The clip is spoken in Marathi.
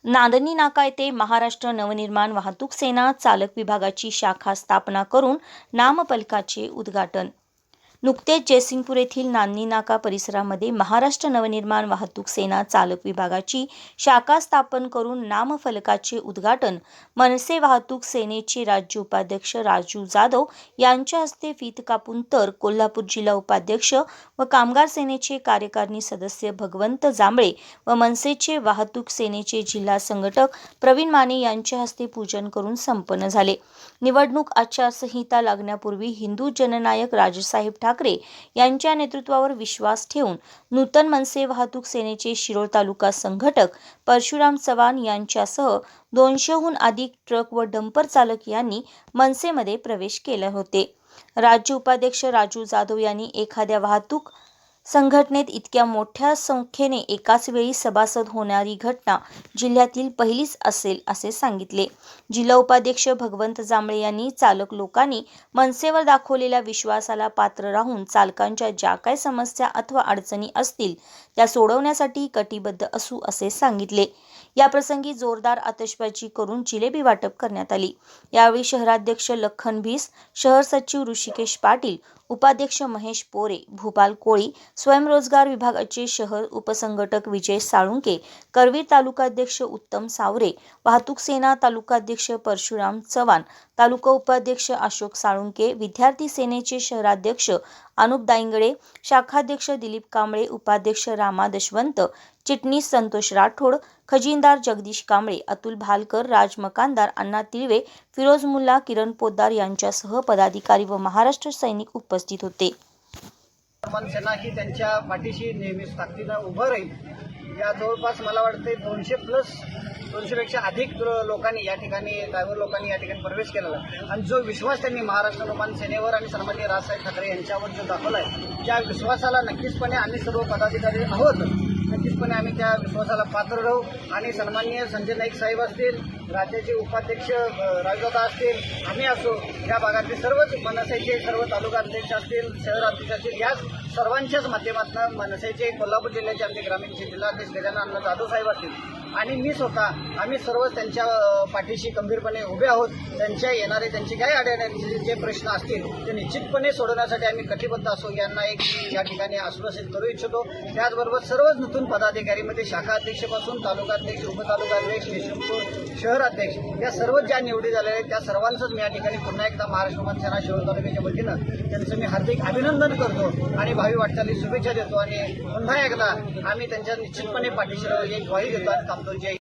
नांदणी नाका येथे महाराष्ट्र नवनिर्माण वाहतूक सेना चालक विभागाची शाखा स्थापना करून नामफलकाचे उद्घाटन। नुकतेच जयसिंगपूर येथील नांदणी नाका परिसरामध्ये महाराष्ट्र नवनिर्माण वाहतूक सेना चालक विभागाची शाखा स्थापन करून नामफलकाचे उद्घाटन मनसे वाहतूक सेनेचे राज्य उपाध्यक्ष राजू जाधव यांच्या हस्ते फीत कापून तर कोल्हापूर जिल्हा उपाध्यक्ष व कामगार सेनेचे कार्यकारिणी सदस्य भगवंत जांभळे व मनसेचे वाहतूक सेनेचे जिल्हा संघटक प्रवीण माने यांच्या हस्ते पूजन करून संपन्न झाले। निवडणूक आचारसंहिता लागण्यापूर्वी हिंदू जननायक राजसाहेब ठाकरे यांच्या नेतृत्वावर विश्वास ठेवून नूतन मनसे वाहतूक सेनेचे शिरोळ तालुका संघटक परशुराम चव्हाण यांच्यासह 200हून अधिक ट्रक व डंपर चालक यांनी मनसेमध्ये प्रवेश केले होते। राज्य उपाध्यक्ष राजू जाधव यांनी एखाद्या वाहतूक संघटनेत इतक्या मोठ्या संख्येने एकाच वेळी सभासद होणारी घटना जिल्ह्यातील पहिलीच असेल असे सांगितले। जिल्हा उपाध्यक्ष भगवंत जांभळे यांनी चालक लोकांनी मनसेवर दाखवलेल्या विश्वासाला पात्र राहून चालकांच्या ज्या काही समस्या अथवा अडचणी असतील त्या सोडवण्यासाठी कटिबद्ध असू असे सांगितले। याप्रसंगी जोरदार आतषबाजी करून जिलेबी वाटप करण्यात आली। यावेळी शहराध्यक्ष लखन भीस, शहर सचिव ऋषिकेश पाटील, उपाध्यक्ष महेश पोरे, भूपाल कोळी, स्वयंरोजगार विभागाचे शहर उपसंघटक विजय साळुंके, करवीर तालुकाध्यक्ष उत्तम सावरे, वाहतूक सेना तालुकाध्यक्ष परशुराम चव्हाण, तालुका उपाध्यक्ष अशोक साळुंके, विद्यार्थी सेनेचे शहराध्यक्ष अनुप दायंगडे, शाखाध्यक्ष दिलीप कांबळे, उपाध्यक्ष रामा दशवंत, चिटणीस संतोष राठोड, खजिनदार जगदीश कांबळे, अतुल भालकर, राज मकानदार, अण्णा तिळवे, फिरोज मुल्ला, किरण पोद्दार यांच्यासह पदाधिकारी व महाराष्ट्र सैनिक उपस्थित होते। सेना ही त्यांच्या पाठीशी नेहमीच ताकदीनं उभं राहील। या जवळपास मला वाटते 200 पेक्षा अधिक लोकांनी या ठिकाणी ड्रायव्हर लोकांनी या ठिकाणी प्रवेश केलेला आणि जो विश्वास त्यांनी महाराष्ट्र नवनिर्माण सेनेवर आणि सन्माननीय राजसाहेब ठाकरे यांच्यावर जो दाखवला आहे त्या विश्वासाला नक्कीचपणे आम्ही सर्व पदाधिकारी आहोत, नक्कीचपणे आम्ही त्या विश्वासाला पात्र राहू आणि सन्माननीय संजय नाईक साहेब असतील, राज्याचे उपाध्यक्ष राजदादा असतील, आम्ही असो, या भागातले सर्वच मनसेचे सर्व तालुका अध्यक्ष असतील, शहर अध्यक्ष असतील, या सर्वांच्याच माध्यमातून मनसेचे कोल्हापूर जिल्ह्याचे आमचे ग्रामीणचे जिल्हाध्यक्ष गजानन जाधव साहेब असतील आणि मी स्वतः आम्ही सर्वच त्यांच्या पाठीशी गंभीरपणे उभे आहोत। त्यांच्या येणारे त्यांचे काही अडचणी जे प्रश्न असतील ते निश्चितपणे सोडवण्यासाठी आम्ही कटिबद्ध असो यांना एक या ठिकाणी आश्वासित करू इच्छितो। त्याचबरोबर सर्वच नूतन पदाधिकारीमध्ये शाखा अध्यक्षपासून तालुकाध्यक्ष, उपतालुकाध्यक्ष, जयसिंगपूर शहर अध्यक्ष या सर्वच ज्या निवडी झालेल्या आहेत त्या सर्वांचंच मी या ठिकाणी पुन्हा एकदा महाराष्ट्र नवनिर्माण सेना शिरोळ तालुक्याच्या वतीनं त्यांचं मी हार्दिक अभिनंदन करतो आणि भावी वाटचाली शुभेच्छा देतो आणि पुन्हा एकदा आम्ही त्यांच्या निश्चितपणे पाठीशी एक ग्वाही देतो आणि थांबतो। जय